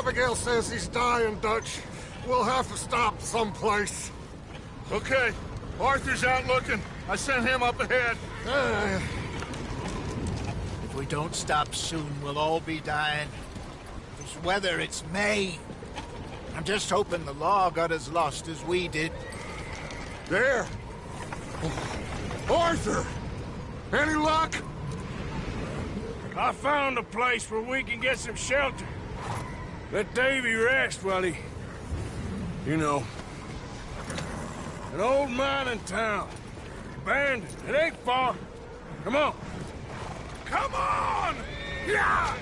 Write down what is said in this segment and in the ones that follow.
Abigail says he's dying, Dutch. We'll have to stop someplace. Okay. Arthur's out looking. I sent him up ahead. If we don't stop soon, we'll all be dying. This weather, it's May. I'm just hoping the law got as lost as we did. There! Arthur! Any luck? I found a place where we can get some shelter. Let Davy rest while he... You know. An old mining town. Abandoned. It ain't far. Come on. Come on! Yeah!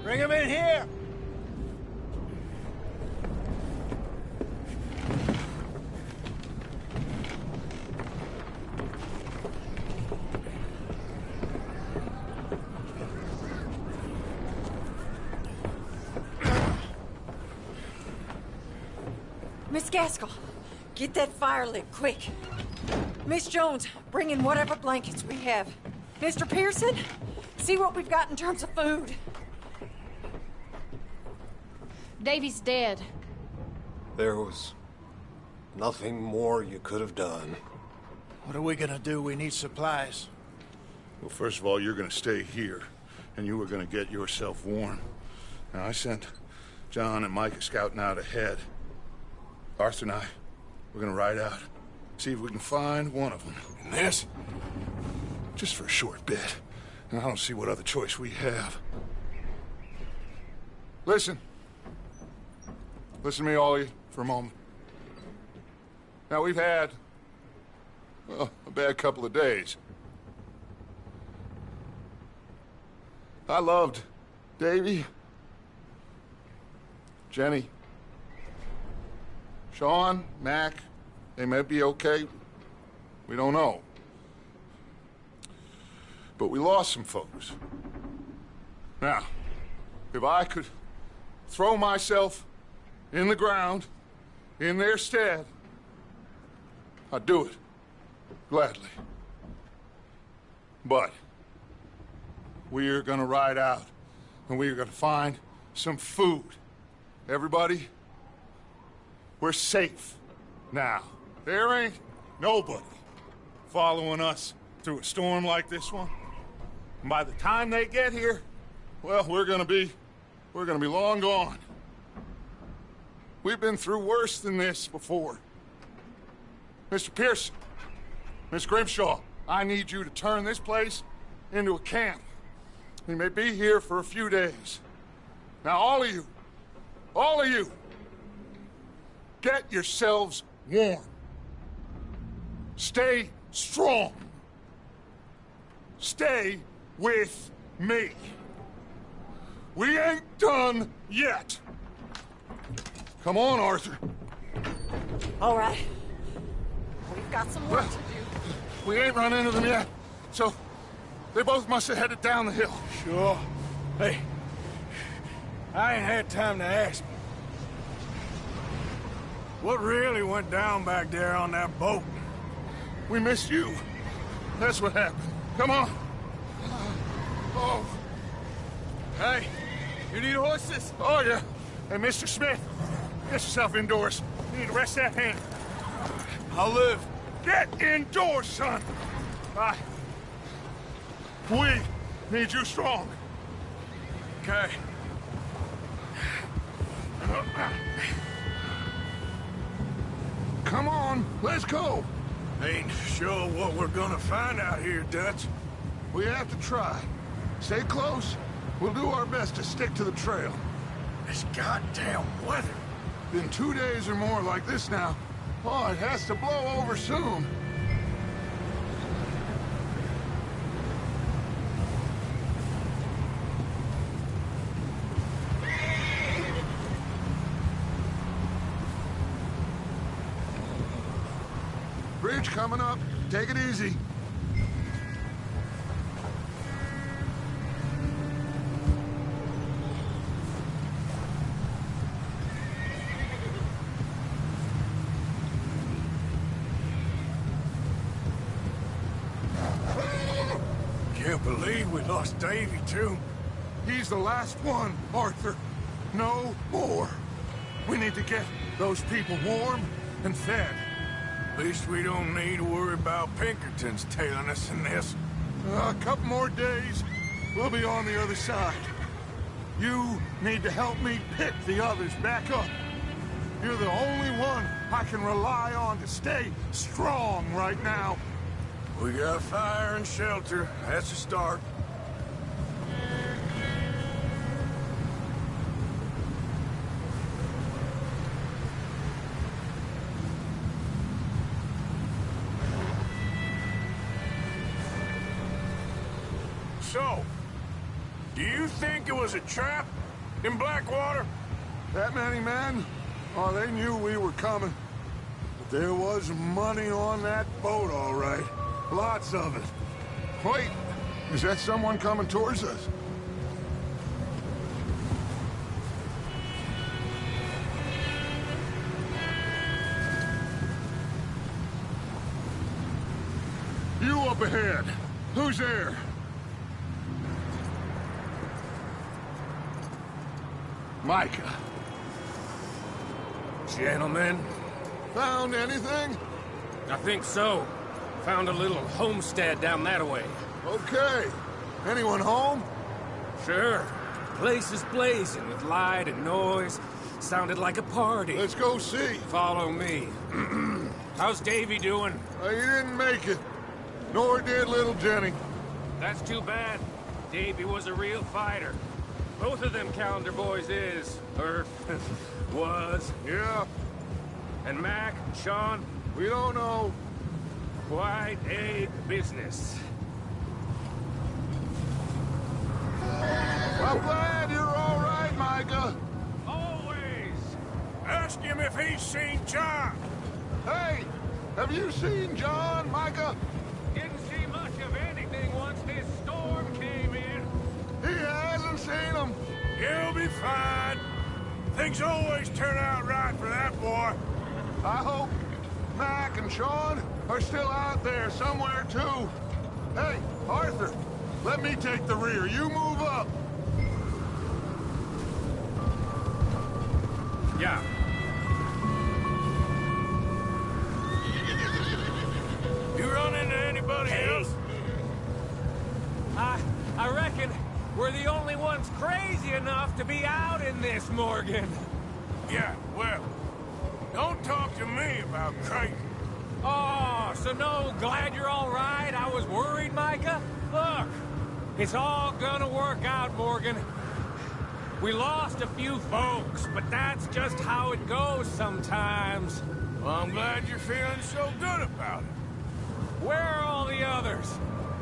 Bring him in here! Miss Gaskell, get that fire lit, quick. Miss Jones, bring in whatever blankets we have. Mr. Pearson, see what we've got in terms of food. Davy's dead. There was nothing more you could have done. What are we gonna do? We need supplies. Well, first of all, you're gonna stay here, and you were gonna get yourself warm. Now, I sent John and Micah scouting out ahead. Arthur and I, we're gonna ride out, see if we can find one of them. And this, just for a short bit. And I don't see what other choice we have. Listen. Listen to me, all of you, for a moment. Now, we've had, well, a bad couple of days. I loved Davy, Jenny, Sean, Mac. They may be okay. We don't know. But we lost some folks. Now, if I could throw myself in the ground, in their stead, I'd do it, gladly. But we are gonna ride out, and we are gonna find some food. Everybody, we're safe now. There ain't nobody following us through a storm like this one. And by the time they get here, well, we're gonna be long gone. We've been through worse than this before. Mr. Pearson, Miss Grimshaw, I need you to turn this place into a camp. We may be here for a few days. Now, all of you, get yourselves warm. Stay strong. Stay with me. We ain't done yet. Come on, Arthur. All right. We've got some work to do. We ain't run into them yet, so they both must have headed down the hill. Sure. Hey, I ain't had time to ask. What really went down back there on that boat? We missed you. That's what happened. Come on. Oh. Hey, you need horses? Oh, yeah. Hey, Mr. Smith, get yourself indoors. You need to rest that hand. I'll live. Get indoors, son. We need you strong. Okay. Come on, let's go. Ain't sure what we're gonna find out here, Dutch. We have to try. Stay close. We'll do our best to stick to the trail. This goddamn weather. Been 2 days or more like this now. Oh, it has to blow over soon. Bridge coming up. Take it easy. Can't believe we lost Davy, too. He's the last one, Arthur. No more. We need to get those people warm and fed. At least we don't need to worry about Pinkertons tailing us in this. A couple more days, we'll be on the other side. You need to help me pick the others back up. You're the only one I can rely on to stay strong right now. We got fire and shelter. That's a start. So, do you think it was a trap in Blackwater? That many men? Oh, they knew we were coming. But there was money on that boat, all right. Lots of it. Wait, is that someone coming towards us? You up ahead. Who's there? Micah. Gentlemen, Found anything? I think so. Found a little homestead down that way. Okay. Anyone home? Sure. Place is blazing with light and noise. Sounded like a party. Let's go see. Follow me. How's Davy doing? He didn't make it. Nor did little Jenny. That's too bad. Davy was a real fighter. Both of them calendar boys is. Or was. Yeah, And Mac, Sean, we don't know. quite a business. I'm glad you're all right, Micah. Always. Ask him if he's seen John. Hey, have you seen John, Micah? Didn't see much of anything once this storm came in. He hasn't seen him. He'll be fine. Things always turn out right for that boy. I hope Mac and Sean are still out there somewhere, too. Hey, Arthur, let me take the rear. You move up. Yeah. You run into anybody else? I reckon we're the only ones crazy enough to be out in this, Morgan. Yeah, well, don't talk to me about crazy. Oh, so no, glad you're all right? I was worried, Micah. Look, it's all gonna work out, Morgan. We lost a few folks, but that's just how it goes sometimes. Well, I'm glad you're feeling so good about it. Where are all the others?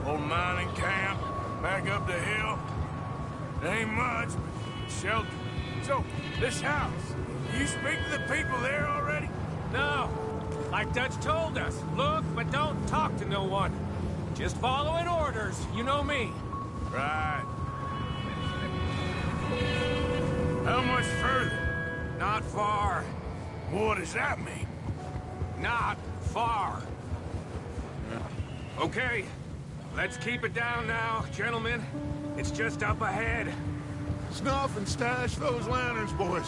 Old mining camp, back up the hill. It ain't much, but shelter. So, this house, you speak to the people there already? No, like Dutch told us. Look, but don't talk to no one. Just following orders, you know me. Right. How much further? Not far. What does that mean? Not far. Okay, let's keep it down now, gentlemen. It's just up ahead. Snuff and stash those lanterns, boys.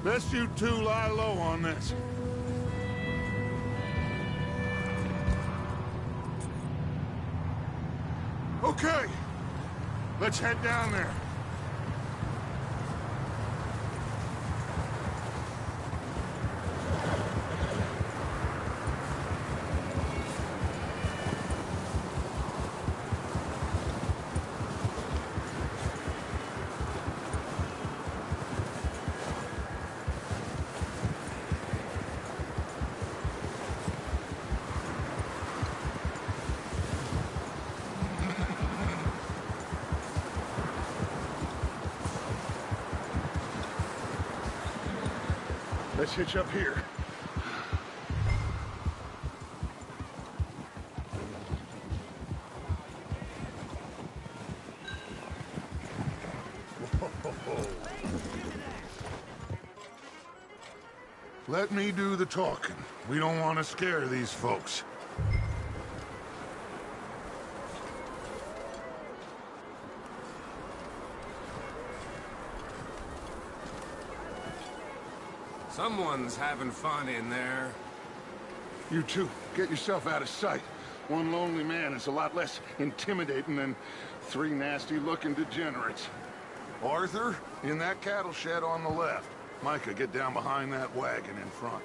Best you two lie low on this. Okay, let's head down there. Let's hitch up here. Let me do the talking. We don't want to scare these folks. Someone's having fun in there. You two, get yourself out of sight. One lonely man is a lot less intimidating than 3 nasty-looking degenerates. Arthur, in that cattle shed on the left. Micah, get down behind that wagon in front.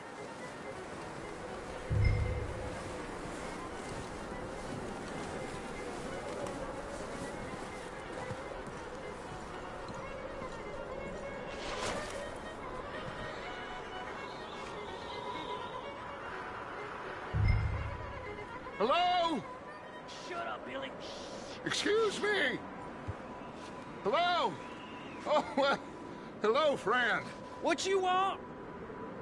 Hello? Shut up, Billy. Excuse me? Hello? Oh, well, hello, friend. What you want?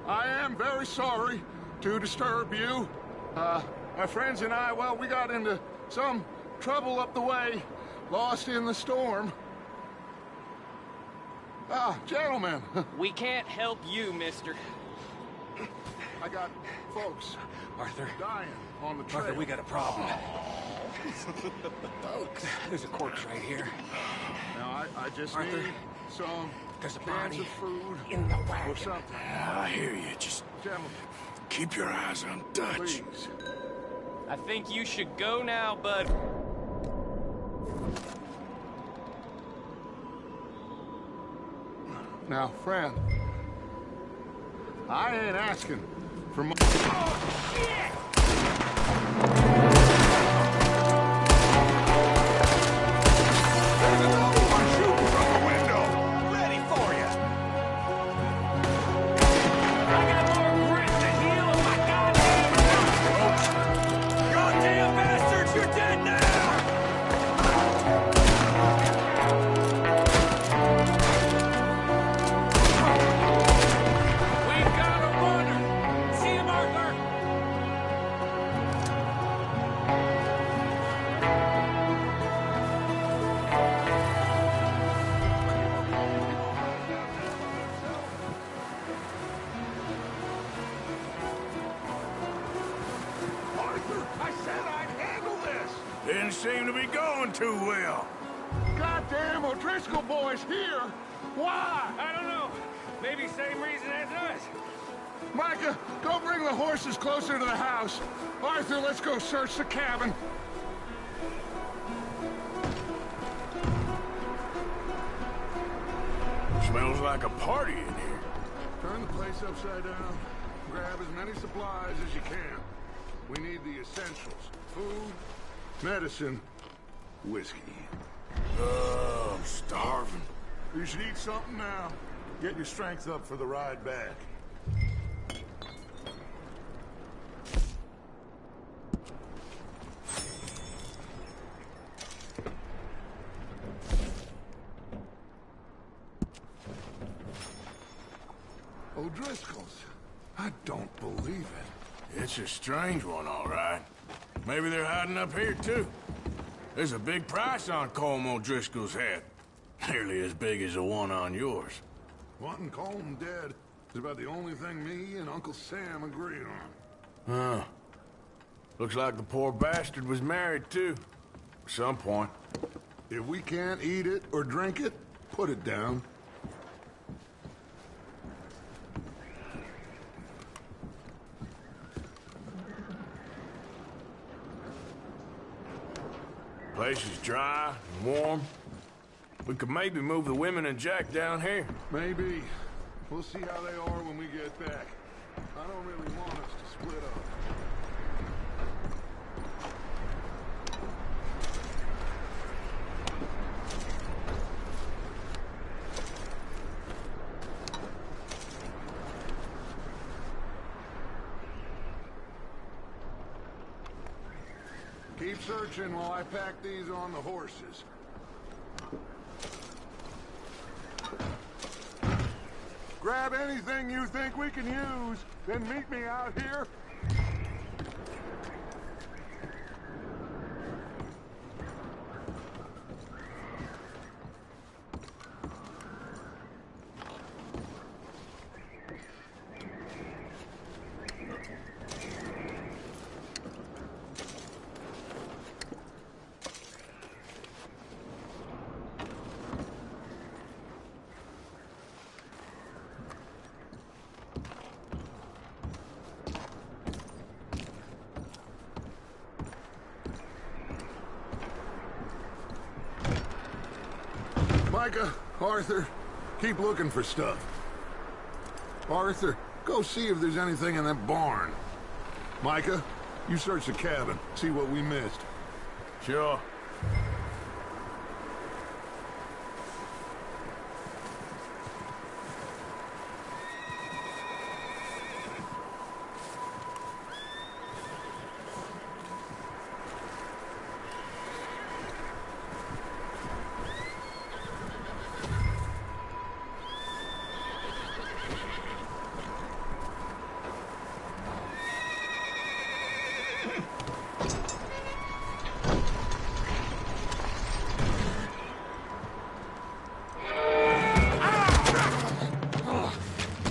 I am very sorry to disturb you. My friends and I, well, we got into some trouble up the way, lost in the storm. Ah, gentlemen. We can't help you, mister. I got folks Arthur. dying on the trail. Arthur, we got a problem. Folks, there's a corpse right here. Now, I just Arthur, need some there's a cans body of food in the wagon. or something. I hear you. Just Gentlemen, keep your eyes on Dutch. please. I think you should go now, bud. Now, friend, I ain't asking for much. Oh, shit! There's another one shooting from the window. Ready for you. I got more grit to heal in my goddamn mouth. Goddamn bastards, you're dead now! We've got a runner. See him, Arthur? Arthur, I said I'd handle this. Didn't seem to be going too well. Goddamn O'Driscoll boys here. Why? I don't know. Maybe same reason as us. Micah, go bring the horses closer to the house. Arthur, let's go search the cabin. Smells like a party in here. Turn the place upside down. Grab as many supplies as you can. We need the essentials. Food, medicine, whiskey. Oh, I'm starving. You should eat something now. Get your strength up for the ride back. O'Driscoll's. I don't believe it. It's a strange one, all right. Maybe they're hiding up here, too. There's a big price on Colm O'Driscoll's head. Nearly as big as the one on yours. Wanting Colm dead is about the only thing me and Uncle Sam agree on. Huh. Looks like the poor bastard was married, too. At some point. If we can't eat it or drink it, put it down. Place is dry and warm. We could maybe move the women and Jack down here. Maybe. We'll see how they are when we get back. I don't really want us to split up. Keep searching while I pack these on the horses. Grab anything you think we can use, then meet me out here. Micah, Arthur, keep looking for stuff. Arthur, go see if there's anything in that barn. Micah, you search the cabin, see what we missed. Sure.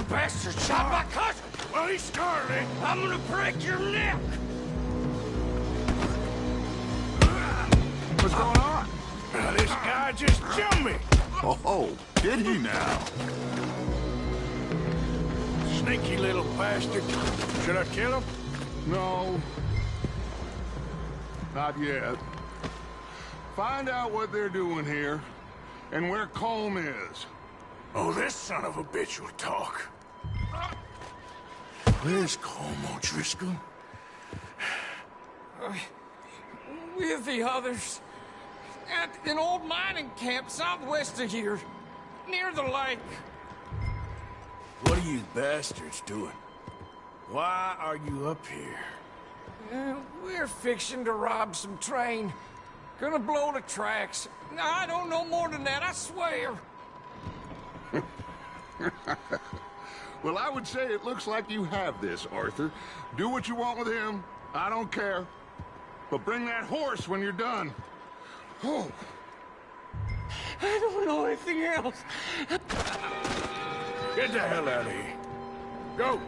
Bastard shot my cousin! Well, he's started. I'm gonna break your neck! What's going on? This guy just jumped me. Oh, did he now? Sneaky little bastard. Should I kill him? No. Not yet. Find out what they're doing here, and where Colm is. Oh, this son of a bitch will talk. Where's Colm O'Driscoll? With the others. At an old mining camp southwest of here. Near the lake. What are you bastards doing? Why are you up here? We're fixing to rob some train. Gonna blow the tracks. I don't know more than that, I swear. Well, I would say it looks like you have this, Arthur. Do what you want with him. I don't care. But bring that horse when you're done. Oh. I don't know anything else. Get the hell out of here. Go.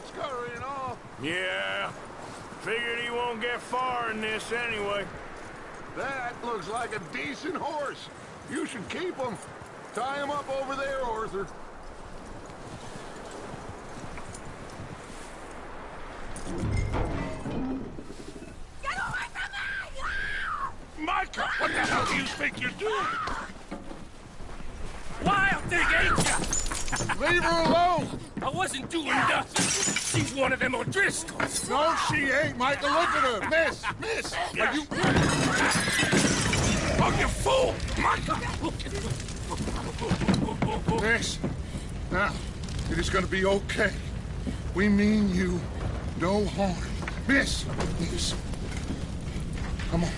Scurrying off. Yeah. Figured he won't get far in this anyway. That looks like a decent horse. You should keep him. Tie him up over there, Arthur. Get away from me! Micah, what the hell do you think you're doing? Wild thing, ain't ya? Leave her alone! I wasn't doing nothing. She's one of them O'Driscolls. No, she ain't, Micah. Look at her. Miss. Are you... Oh, you fool! Micah! Miss. Now, it is gonna be okay. We mean you no harm. Miss. Come on.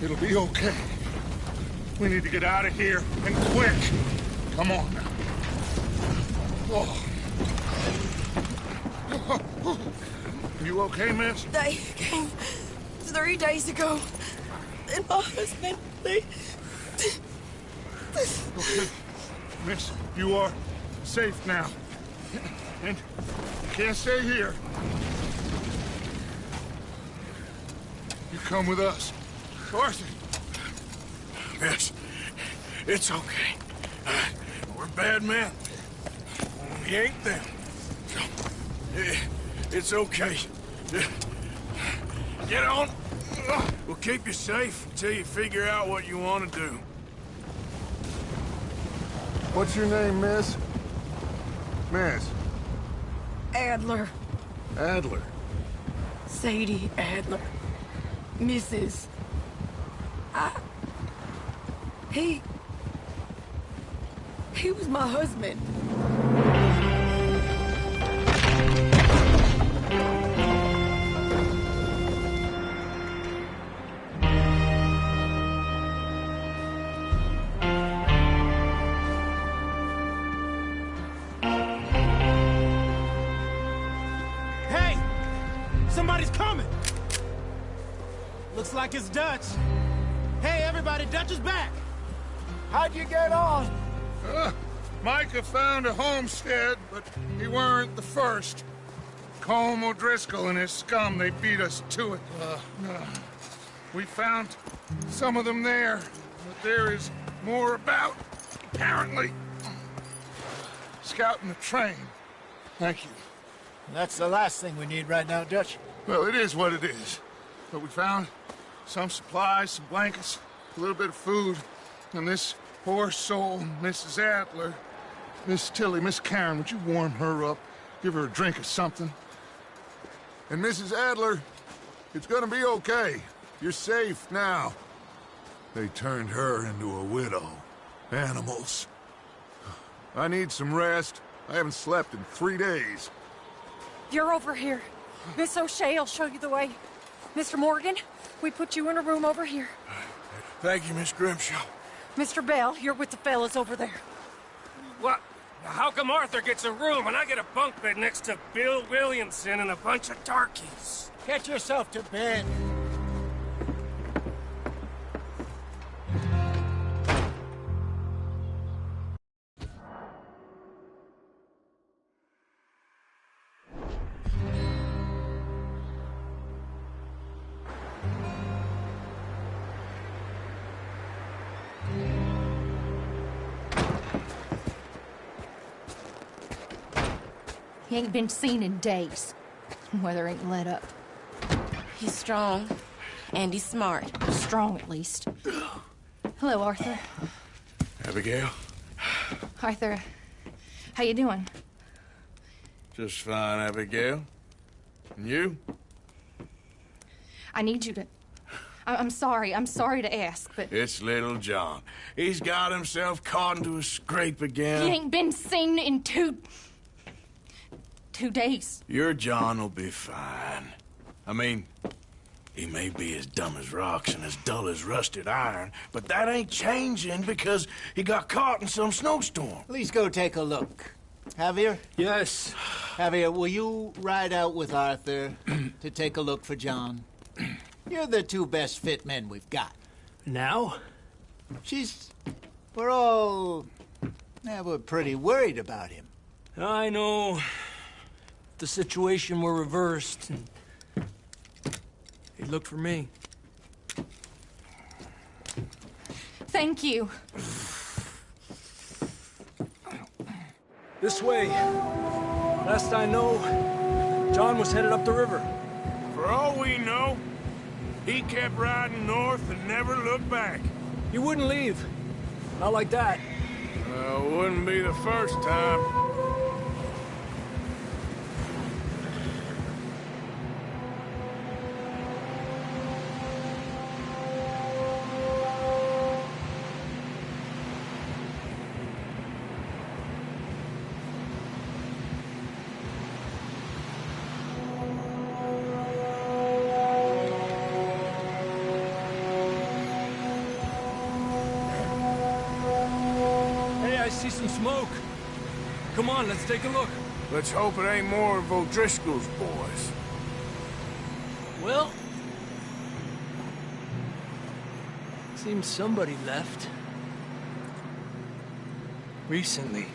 It'll be okay. We need to get out of here, and quick. Come on now. Oh. You okay, miss? They came 3 days ago. And my husband, they... Okay. Miss, you are safe now. And you can't stay here. You come with us. Arthur. Miss, it's okay. We're bad men. We ain't them. It's okay. Get on. We'll keep you safe until you figure out what you want to do. What's your name, miss? Miss? Adler. Adler. Sadie Adler. Mrs. He was my husband. Hey! Somebody's coming! Looks like it's Dutch. Hey, everybody, Dutch is back! How'd you get on? Micah found a homestead, but he weren't the first. Colm O'Driscoll and his scum, they beat us to it. We found some of them there, but there is more about, apparently. Scouting the train. Thank you. That's the last thing we need right now, Dutch. Well, it is what it is. But we found some supplies, some blankets, a little bit of food, and this poor soul, Mrs. Adler, Miss Tilly, Miss Karen, would you warm her up? Give her a drink or something? And Mrs. Adler, it's gonna be okay. You're safe now. They turned her into a widow. Animals. I need some rest. I haven't slept in 3 days. You're over here. Miss O'Shea will show you the way. Mr. Morgan, we put you in a room over here. Thank you, Miss Grimshaw. Mr. Bell, you're with the fellas over there. What? How come Arthur gets a room and I get a bunk bed next to Bill Williamson and a bunch of darkies? Get yourself to bed. He ain't been seen in days. Weather ain't let up. He's strong, and he's smart. Strong, at least. Hello, Arthur. Abigail? Arthur, how you doing? Just fine, Abigail. And you? I need you to... I'm sorry to ask, but... It's little John. He's got himself caught into a scrape again. He ain't been seen in 2 days. Your John will be fine. I mean, he may be as dumb as rocks and as dull as rusted iron, but that ain't changing because he got caught in some snowstorm. Please go take a look. Javier? Yes. Javier, will you ride out with Arthur to take a look for John? You're the 2 best fit men we've got. Now? We're pretty worried about him. I know. The situation were reversed, and he looked for me. Thank you. This way. Last I know, John was headed up the river. For all we know, he kept riding north and never looked back. He wouldn't leave. Not like that. Wouldn't be the first time. See some smoke. Come on, let's take a look. Let's hope it ain't more of O'Driscoll's boys. Well, seems somebody left. Recently.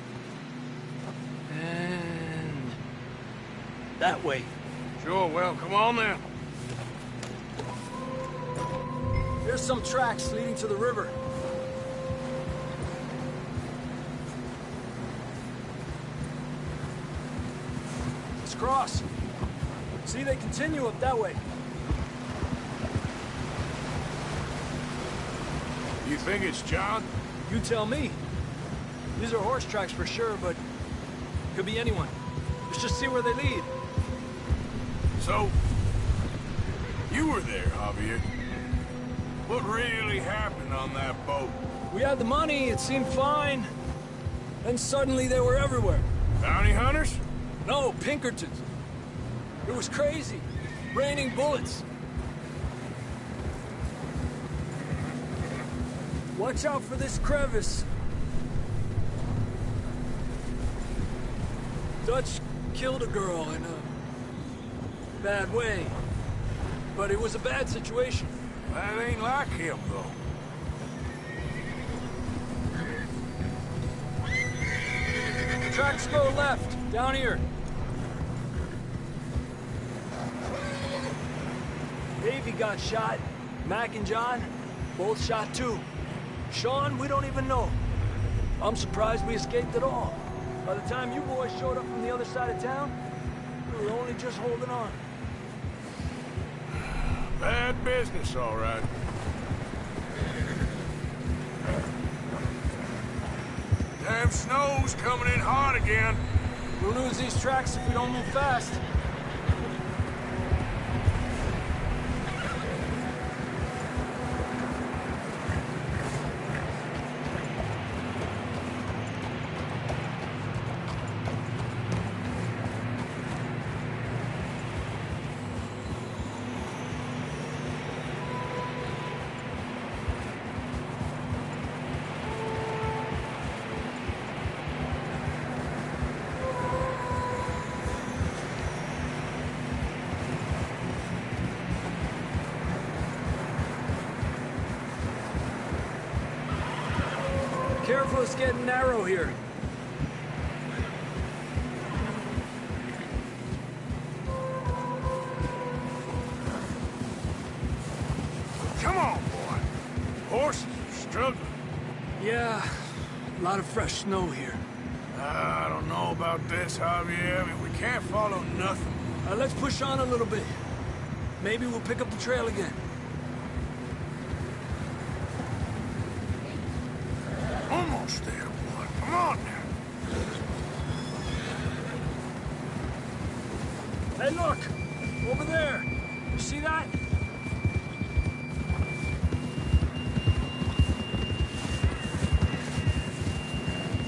And that way. Sure, well, come on then. There's some tracks leading to the river. cross. See, they continue up that way. You think it's John? You tell me. These are horse tracks for sure, but could be anyone. Let's just see where they lead. So, you were there, Javier. What really happened on that boat? We had the money, it seemed fine. Then suddenly they were everywhere. Bounty hunters? No, Pinkertons. It was crazy. Raining bullets. Watch out for this crevice. Dutch killed a girl in a bad way. But it was a bad situation. That ain't like him, though. Tracks go left, down here. Davey got shot. Mac and John, both shot too. Sean, we don't even know. I'm surprised we escaped at all. By the time you boys showed up from the other side of town, we were only just holding on. Bad business, all right. Damn snow's coming in hot again. We'll lose these tracks if we don't move fast. Careful, it's getting narrow here. Come on, boy. Horses are struggling. Yeah, a lot of fresh snow here. I don't know about this, Javier. I mean, we can't follow nothing. Let's push on a little bit. Maybe we'll pick up the trail again. Almost there, boy. Come on now. Hey, look! Over there! You see that?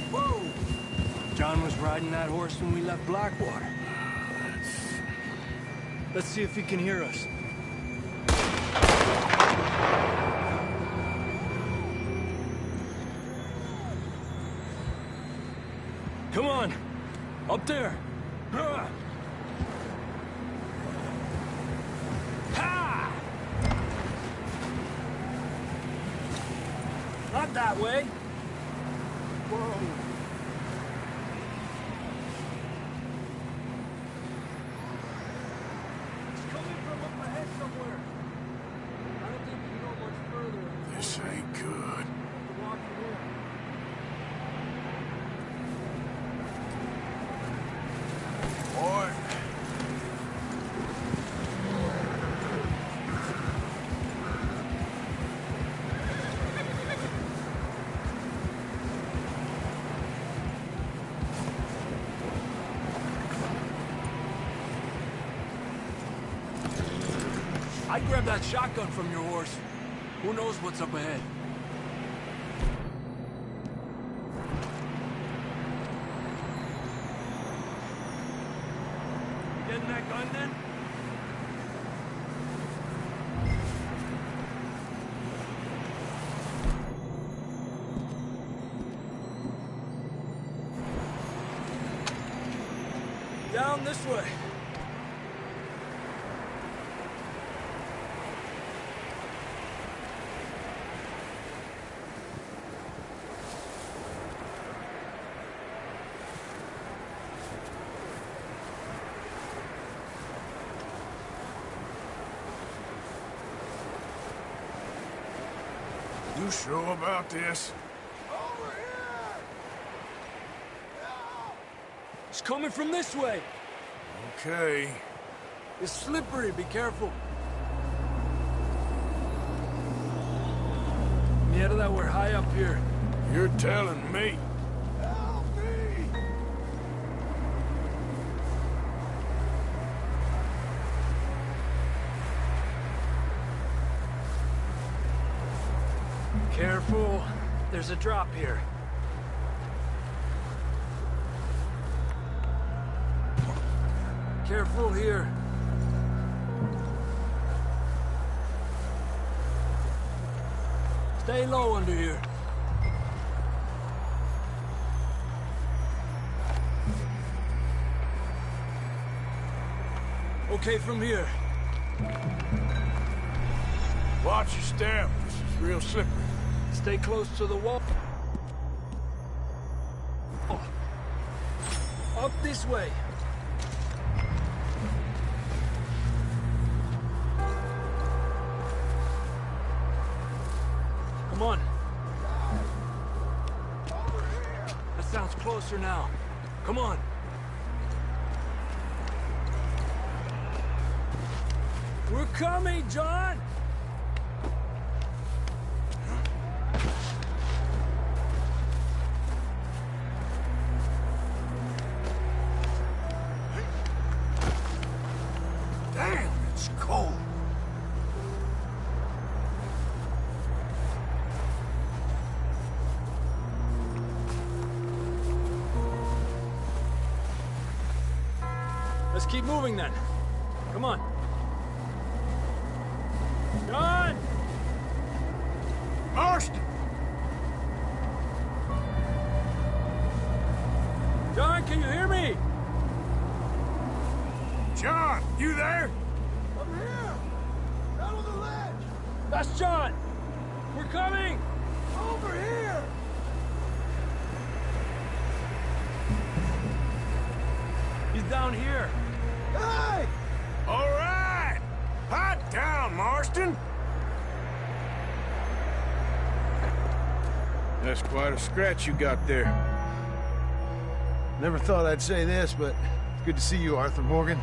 Whoa! John was riding that horse when we left Blackwater. Let's see if he can hear us. Come on! Up there! Ha! Not that way! Whoa! It's coming from up ahead somewhere. I don't think we can go much further. This ain't good. Walk from here. Boy. I'd grab that shotgun from your horse. Who knows what's up ahead? You getting that gun then? Down this way. You sure about this? It's coming from this way. Okay. It's slippery, be careful. Mierda, we're high up here. You're telling me. Help me! Careful. There's a drop here. Careful here. Stay low under here. Okay, from here. Watch your step. This is real slippery. Stay close to the wall. Up this way. Come on. That sounds closer now. Come on. We're coming, John! Damn, it's cold. Let's keep moving then. Come on. John! Marston! John, can you hear me? John, you there? I'm here! Down on the ledge! That's John! We're coming! Over here! He's down here. Hey! All right! Hot down, Marston! That's quite a scratch you got there. Never thought I'd say this, but it's good to see you, Arthur Morgan.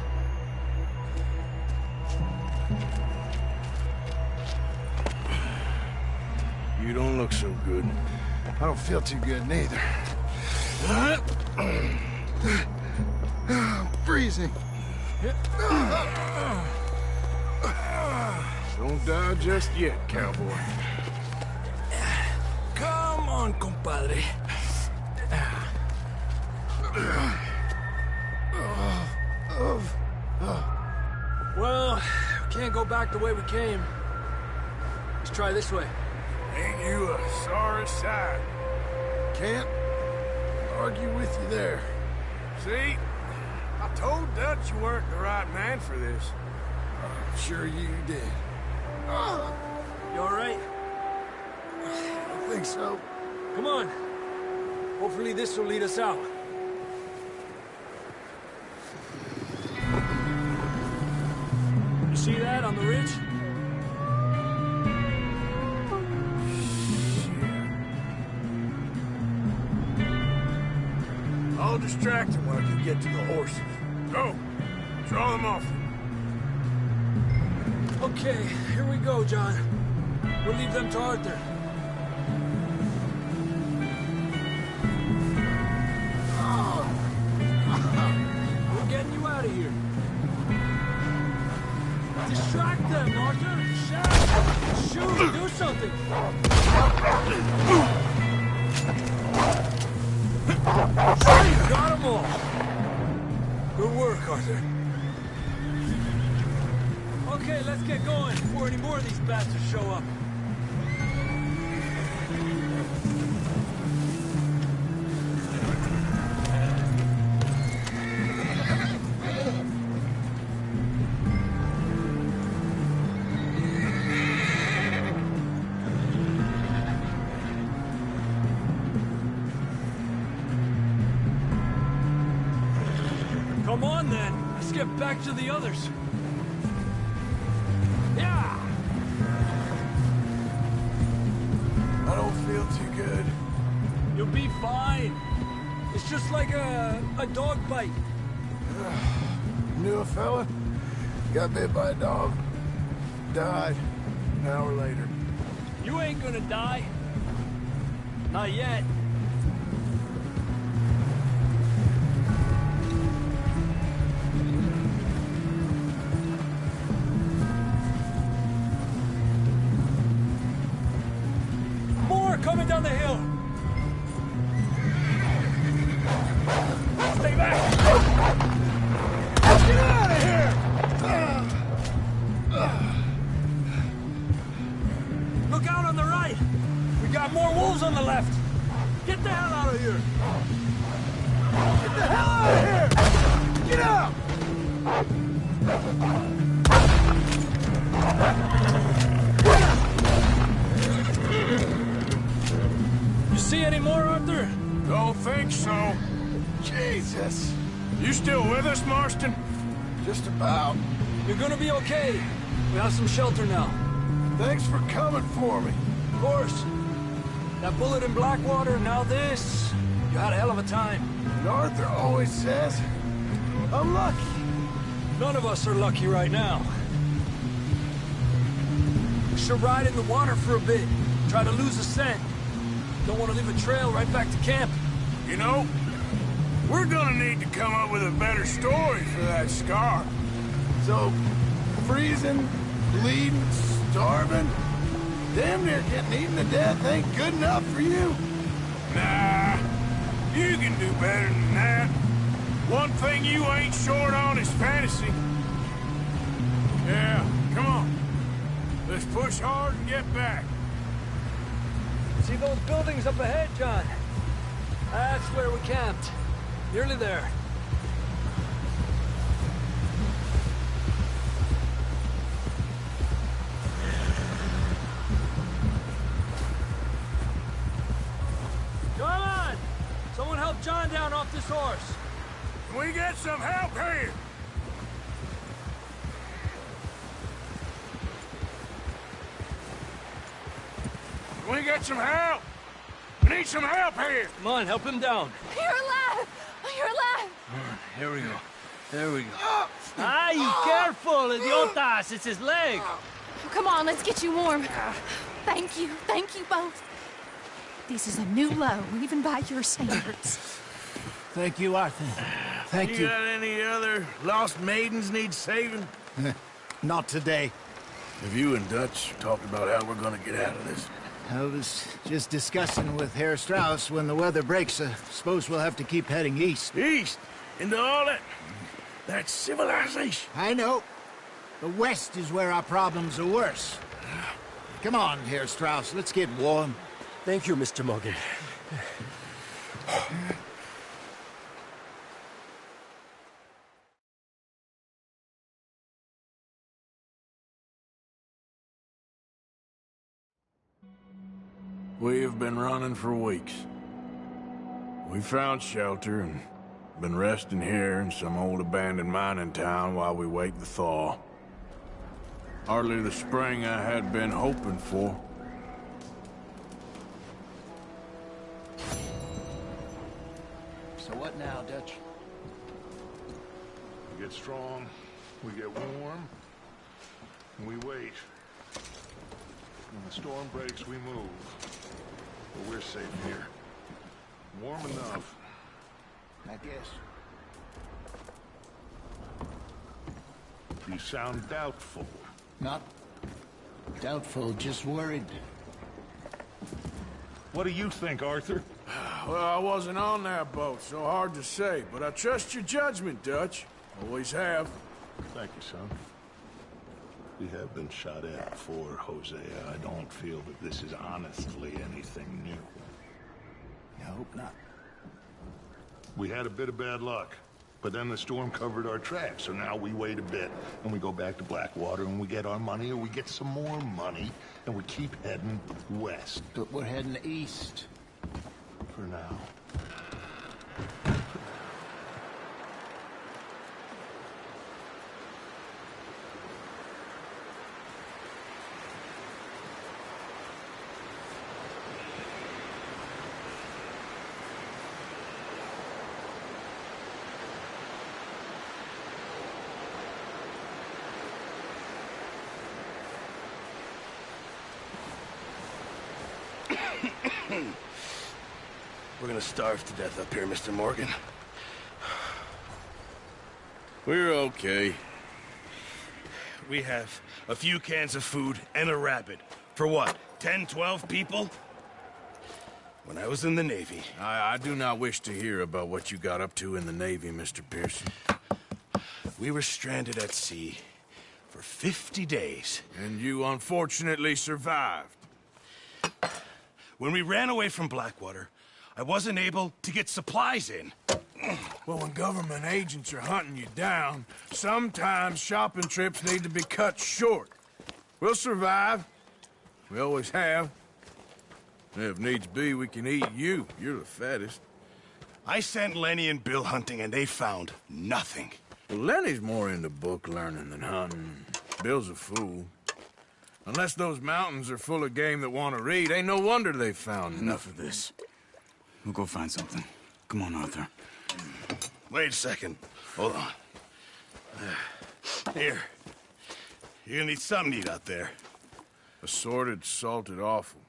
You don't look so good. I don't feel too good, neither. I'm freezing. Don't die just yet, cowboy. Come on, compadre. Well, we can't go back the way we came. Let's try this way. Ain't you a sorry sight? Can't argue with you there. See? I told Dutch you weren't the right man for this. I'm sure you did. You all right? I think so. Come on. Hopefully this will lead us out. You see that on the ridge? I'll distract him when I can get to the horses. Go! Draw them off. Okay, here we go, John. We'll leave them to Arthur. We're getting you out of here. Distract them, Arthur! Shout! Shoot! Do something! You got them all! Good work, Arthur. Okay, let's get going before any more of these bastards show up. Come on, then. Let's get back to the others. Yeah! I don't feel too good. You'll be fine. It's just like a dog bite. knew a fella, got bit by a dog, died an hour later. You ain't gonna die. Not yet. More coming down the hill. Stay back. Get out of here! Look out on the right. We got more wolves on the left. Get the hell out of here. Get the hell out of here! Get out! You see any more, Arthur? Don't think so. Jesus! You still with us, Marston? Just about. You're gonna be okay. We have some shelter now. Thanks for coming for me. Of course. That bullet in Blackwater, now this. You had a hell of a time. And Arthur always says, I'm lucky. None of us are lucky right now. We should ride in the water for a bit. Try to lose a scent. Don't want to leave a trail right back to camp. You know, we're gonna need to come up with a better story for that scar. So, freezing, bleeding, starving, damn near getting eaten to death ain't good enough for you? Nah, you can do better than that. One thing you ain't short on is fantasy. Yeah, come on. Let's push hard and get back. See those buildings up ahead, John? That's where we camped. Nearly there. John! Someone help John down off this horse. Can we get some help here? Can we get some help? We need some help here. Come on, help him down. You're alive! You're alive! Here we go. There we go. Ay, careful, idiotas! It's his leg. Oh, come on, let's get you warm. Thank you both. This is a new low, even by your standards. Thank you, Arthur. Thank you. You got any other lost maidens need saving? Not today. Have you and Dutch talked about how we're gonna get out of this? I was just discussing with Herr Strauss when the weather breaks. Suppose we'll have to keep heading east. East? Into all that civilization? I know. The west is where our problems are worse. Come on, Herr Strauss, let's get warm. Thank you, Mr. Morgan. We have been running for weeks. We found shelter and been resting here in some old abandoned mining town while we wait the thaw. Hardly the spring I had been hoping for. So what now, Dutch? We get strong, we get warm, and we wait. When the storm breaks, we move. But we're safe here. Warm enough. I guess. You sound doubtful. Not doubtful, just worried. What do you think, Arthur? Well, I wasn't on that boat, so hard to say, but I trust your judgment, Dutch. Always have. Thank you, son. We have been shot at before, Hosea. I don't feel that this is honestly anything new. I hope not. We had a bit of bad luck, but then the storm covered our tracks, so now we wait a bit, and we go back to Blackwater, and we get our money, or we get some more money, and we keep heading west. But we're heading east. For now. We're gonna starve to death up here, Mr. Morgan. We're okay. We have a few cans of food and a rabbit. For what, 10, 12 people? When I was in the Navy... I do not wish to hear about what you got up to in the Navy, Mr. Pearson. We were stranded at sea for 50 days. And you unfortunately survived. When we ran away from Blackwater, I wasn't able to get supplies in. Well, when government agents are hunting you down, sometimes shopping trips need to be cut short. We'll survive. We always have. And if needs be, we can eat you. You're the fattest. I sent Lenny and Bill hunting, and they found nothing. Well, Lenny's more into book learning than hunting. Bill's a fool. Unless those mountains are full of game that want to read, ain't no wonder they found Enough of this. We'll go find something. Come on, Arthur. Wait a second. Hold on. Here. You're gonna need something to eat out there. Assorted, salted offal.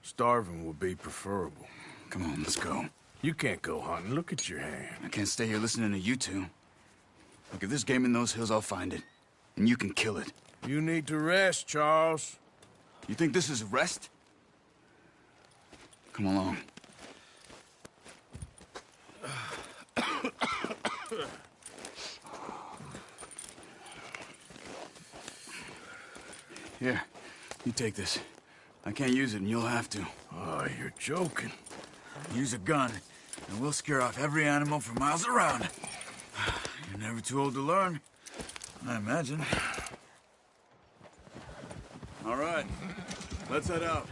Starving would be preferable. Come on, let's go. You can't go hunting. Look at your hand. I can't stay here listening to you two. Look, if there's game in those hills, I'll find it. And you can kill it. You need to rest, Charles. You think this is rest? Come along. Here, you take this. I can't use it, and you'll have to. Oh, you're joking. Use a gun, and we'll scare off every animal for miles around. You're never too old to learn, I imagine. All right, let's head out.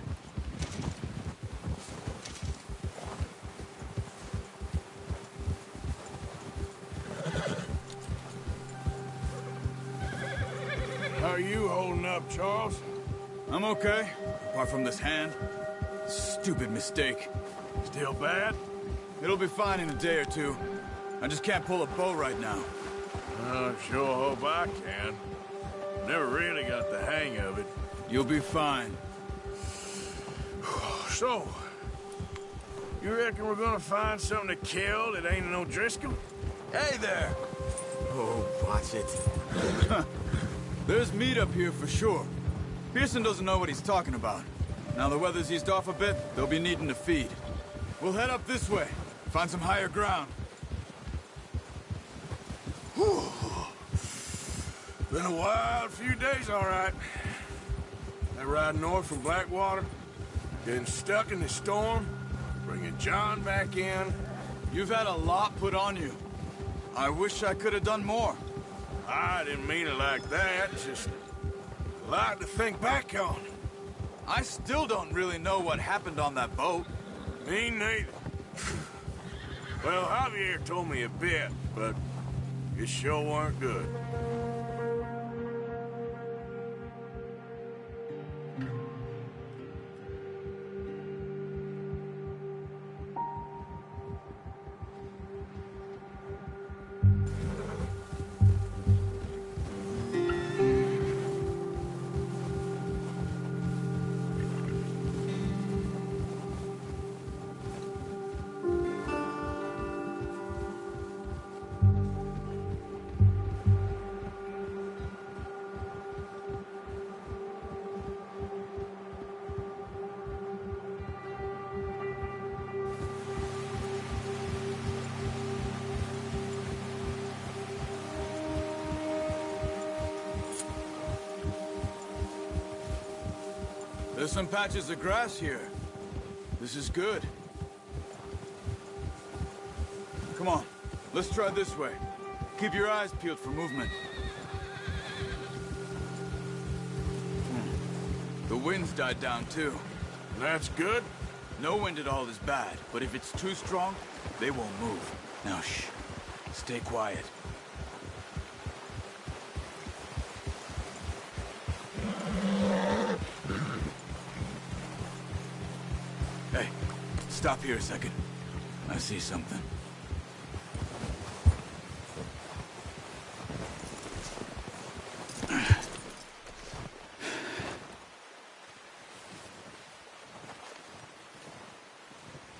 How are you holding up, Charles? I'm okay, apart from this hand. Stupid mistake. Still bad? It'll be fine in a day or two. I just can't pull a bow right now. I sure hope I can. Never really got the hang of it. You'll be fine. So, you reckon we're gonna find something to kill that ain't no Driscoll? Hey there! Oh, watch it. There's meat up here for sure. Pearson doesn't know what he's talking about. Now the weather's eased off a bit, they'll be needing to feed. We'll head up this way, find some higher ground. Whew. Been a wild few days, all right. That ride north from Blackwater, getting stuck in the storm, bringing John back in. You've had a lot put on you. I wish I could have done more. I didn't mean it like that, just a lot to think back on. I still don't really know what happened on that boat. Me neither. Well, Javier told me a bit, but it sure weren't good. There's some patches of grass here. This is good. Come on, let's try this way. Keep your eyes peeled for movement. The wind's died down too. That's good. No wind at all is bad, but if it's too strong, they won't move. Now shh, stay quiet. Hey, stop here a second. I see something.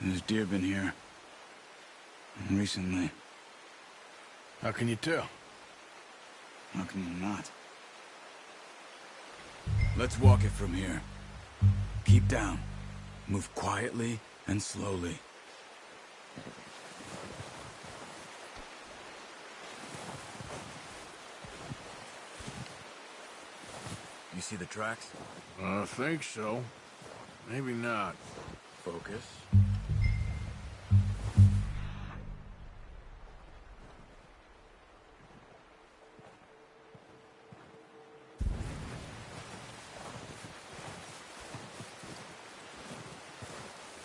There's deer been here. Recently. How can you tell? How can you not? Let's walk it from here. Keep down. Move quietly and slowly. You see the tracks? I think so. Maybe not. Focus.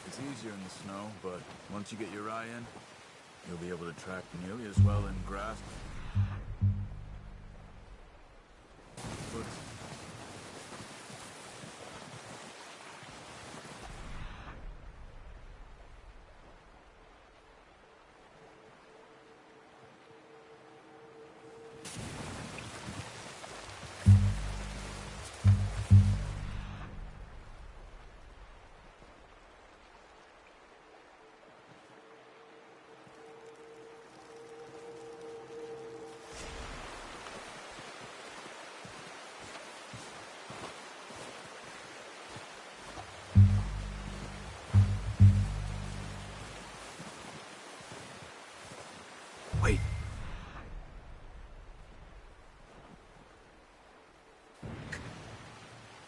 It's easier in the snow, but once you get your eye in, you'll be able to track nearly as well in grass. Wait.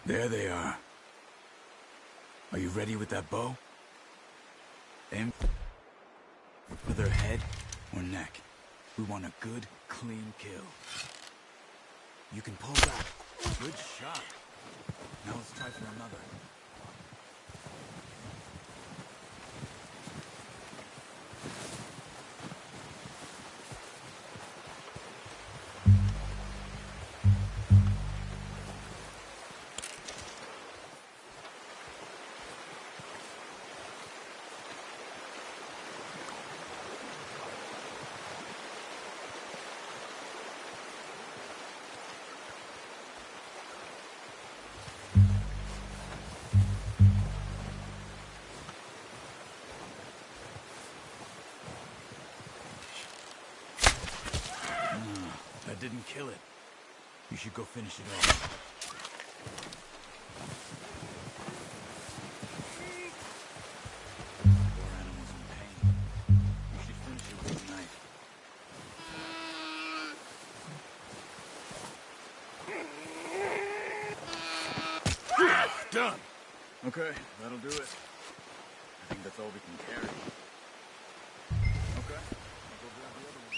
There they are. Are you ready with that bow? Aim for their head or neck. We want a good, clean kill. You can pull back. Good shot. Now let's try for another. Didn't kill it. You should go finish it off. Poor animal's in pain. You should finish it with a knife. Done. Okay, that'll do it. I think that's all we can carry. Okay, I'll go grab the other one.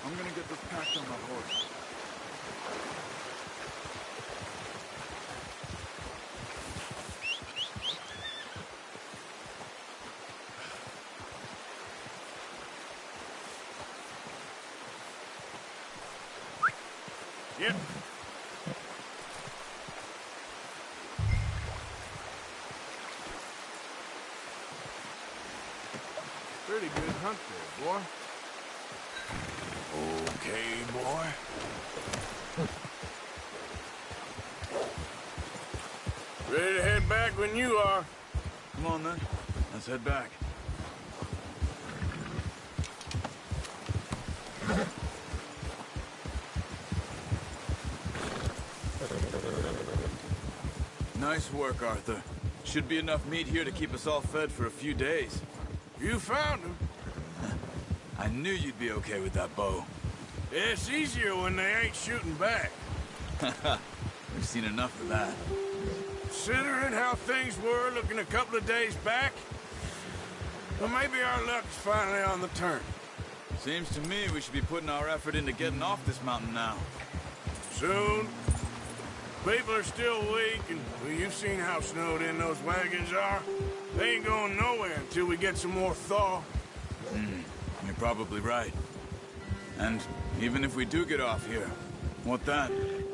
I'm gonna get this packed on my horse. Yep. Pretty good hunt there, boy. Okay, boy. Ready to head back when you are. Come on, then. Let's head back. Nice work, Arthur. Should be enough meat here to keep us all fed for a few days. You found him. I knew you'd be okay with that bow. It's easier when they ain't shooting back. We've seen enough of that. Considering how things were looking a couple of days back, well, maybe our luck's finally on the turn. Seems to me we should be putting our effort into getting off this mountain now. Soon. People are still weak, and well, you've seen how snowed in those wagons are. They ain't going nowhere until we get some more thaw. You're probably right. And even if we do get off here, What then?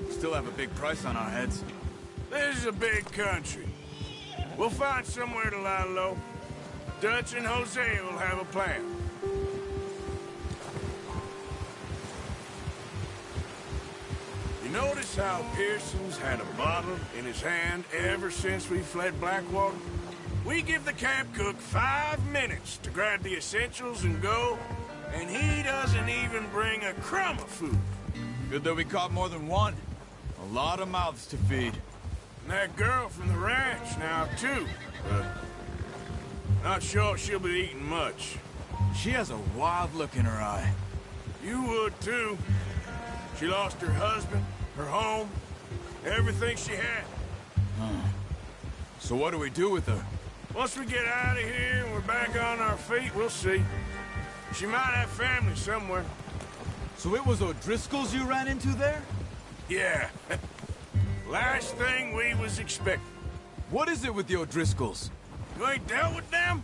Still have a big price on our heads. This is a big country. We'll find somewhere to lie low. Dutch and Hosea will have a plan. You notice how Pearson's had a bottle in his hand ever since we fled Blackwater? We give the camp cook 5 minutes to grab the essentials and go, and he doesn't even bring a crumb of food. Good that we caught more than one. A lot of mouths to feed. And that girl from the ranch now, too. But not sure she'll be eating much. She has a wild look in her eye. You would, too. She lost her husband, her home, everything she had. So what do we do with her? Once we get out of here and we're back on our feet, we'll see. She might have family somewhere. So it was O'Driscoll's you ran into there? Yeah. Last thing we was expecting. What is it with the O'Driscolls? You ain't dealt with them?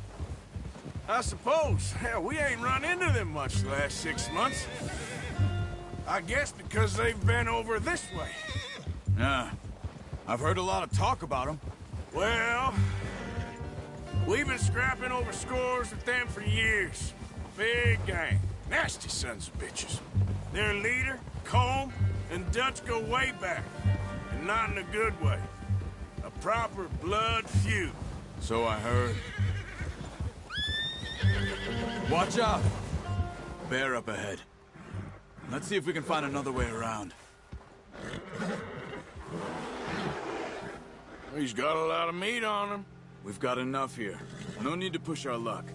I suppose. Hell, we ain't run into them much the last 6 months. I guess because they've been over this way. Yeah. I've heard a lot of talk about them. Well, we've been scrapping over scores with them for years. Big gang. Nasty sons of bitches. Their leader, Combe, and Dutch go way back. And not in a good way. A proper blood feud. So I heard. Watch out! Bear up ahead. Let's see if we can find another way around. He's got a lot of meat on him. We've got enough here. No need to push our luck.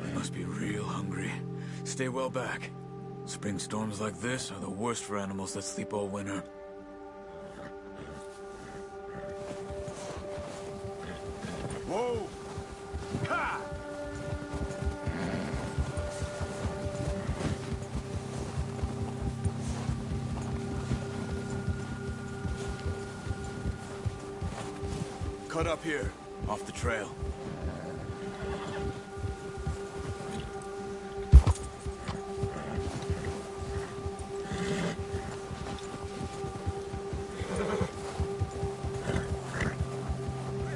We must be real hungry. Stay well back. Spring storms like this are the worst for animals that sleep all winter. Whoa! Ha! Cut up here, off the trail.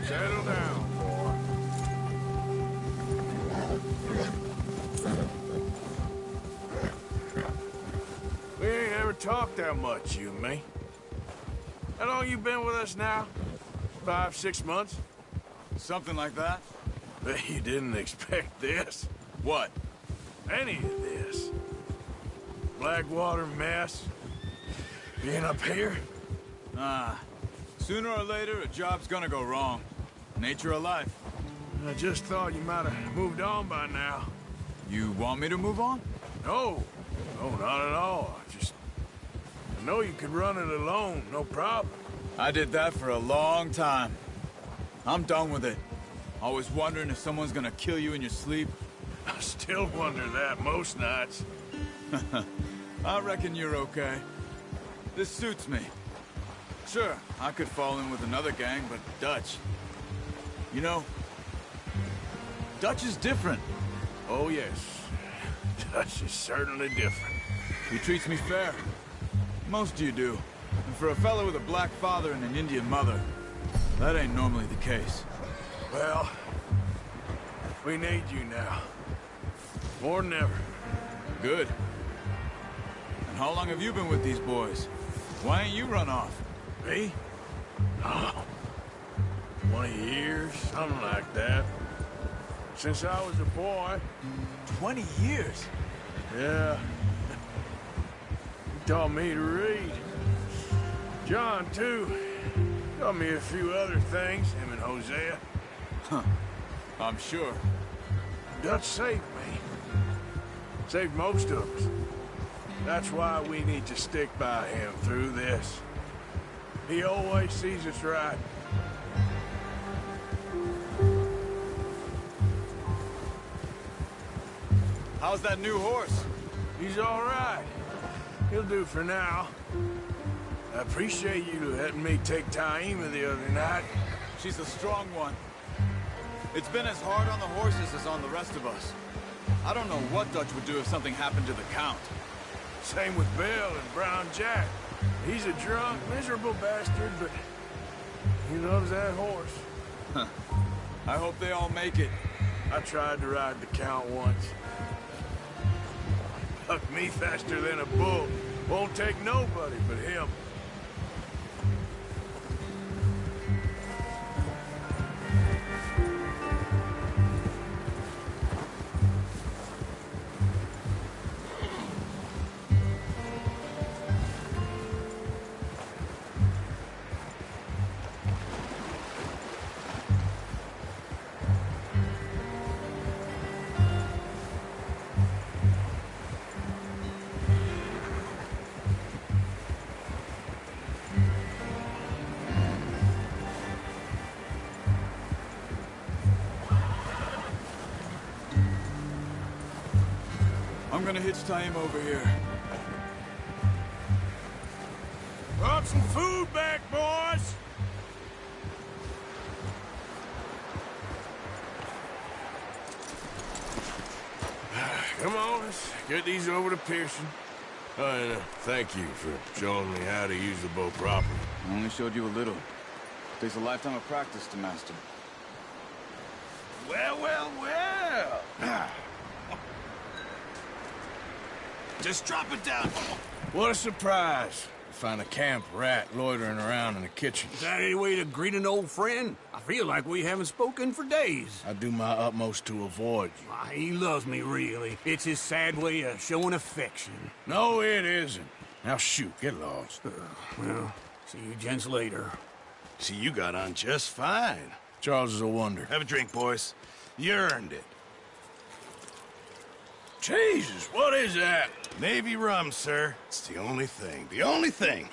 Settle down, boy. We ain't ever talked that much, you and me. How long you been with us now? 5, 6 months? Something like that? Bet you didn't expect this. What? Any of this. Blackwater mess. Being up here? Sooner or later, a job's gonna go wrong. Nature of life. I just thought you might have moved on by now. You want me to move on? No. No, not at all. I know you could run it alone, no problem. I did that for a long time. I'm done with it. Always wondering if someone's gonna kill you in your sleep. I still wonder that most nights. I reckon you're okay. This suits me. Sure, I could fall in with another gang, but Dutch... You know, Dutch is different. Oh, yes. Dutch is certainly different. He treats me fair. Most of you do. And for a fellow with a black father and an Indian mother, that ain't normally the case. Well, we need you now. More than ever. Good. And how long have you been with these boys? Why ain't you run off? Me? Oh, 20 years, something like that. Since I was a boy. 20 years? Yeah. He taught me to read. John, too. Taught me a few other things, him and Hosea. Huh. I'm sure. Dutch saved me. Saved most of us. That's why we need to stick by him through this. He always sees us right. How's that new horse? He's all right. He'll do for now. I appreciate you letting me take Taima the other night. She's a strong one. It's been as hard on the horses as on the rest of us. I don't know what Dutch would do if something happened to the Count. Same with Bill and Brown Jack. He's a drunk, miserable bastard, but he loves that horse. Huh. I hope they all make it. I tried to ride the Count once. Bucked me faster than a bull. Won't take nobody but him. I'm gonna hitch-tie him over here. Brought some food back, boys! Come on, let's get these over to Pearson. Oh, and thank you for showing me how to use the bow properly. I only showed you a little. Takes a lifetime of practice to master. Well, well, well! Just drop it down. What a surprise. Find a camp rat loitering around in the kitchen. Is that any way to greet an old friend? I feel like we haven't spoken for days. I do my utmost to avoid you. Why, he loves me, really. It's his sad way of showing affection. No, it isn't. Now shoot, get lost. Well, see you gents later. See, you got on just fine. Charles is a wonder. Have a drink, boys. You earned it. Jesus, what is that? Navy rum, sir. It's the only thing. The only thing.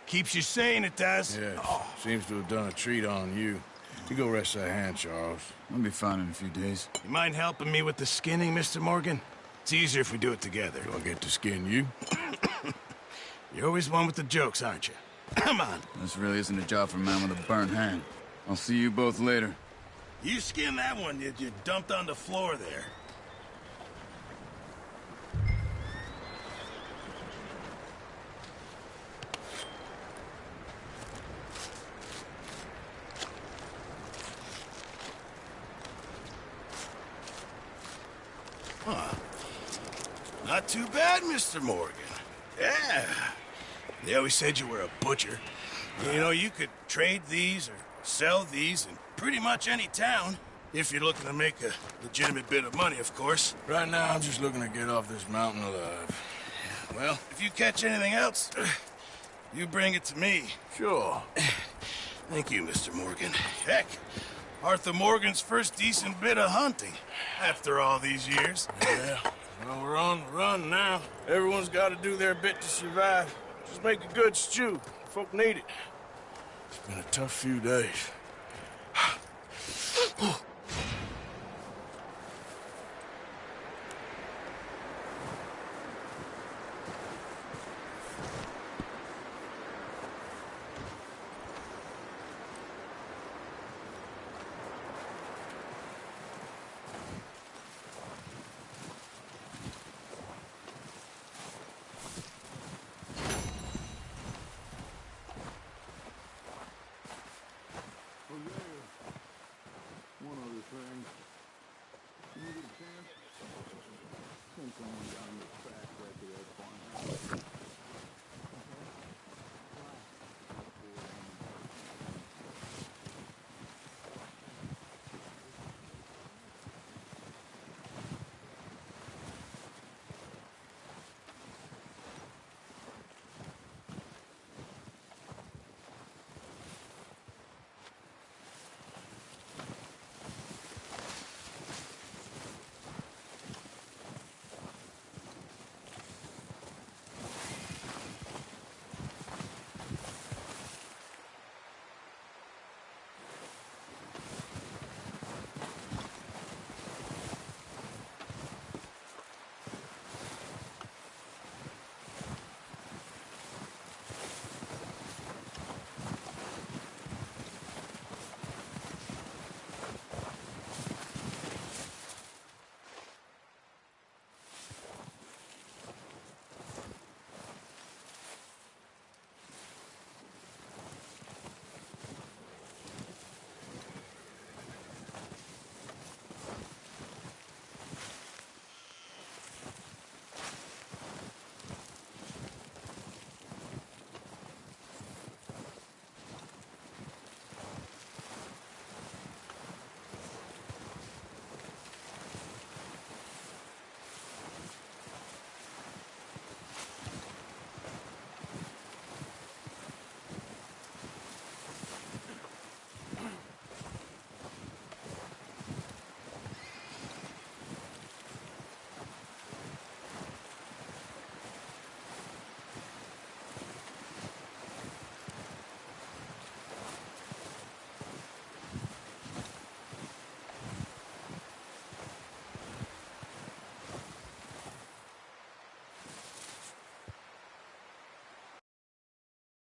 Keeps you sane, it does. Yeah, seems to have done a treat on you. You go rest that hand, Charles. I'll be fine in a few days. You mind helping me with the skinning, Mr. Morgan? It's easier if we do it together. Do I get to skin you? You're always one with the jokes, aren't you? Come on. This really isn't a job for a man with a burnt hand. I'll see you both later. You skinned that one you dumped on the floor there. Huh. Not too bad, Mr. Morgan. Yeah. They always said you were a butcher. You know, you could trade these or sell these in pretty much any town. If you're looking to make a legitimate bit of money, of course. Right now, I'm just looking to get off this mountain alive. Well, if you catch anything else, you bring it to me. Sure. Thank you, Mr. Morgan. Heck, Arthur Morgan's first decent bit of hunting after all these years. Yeah, well, we're on the run now. Everyone's got to do their bit to survive. Just make a good stew. Folk need it. It's been a tough few days.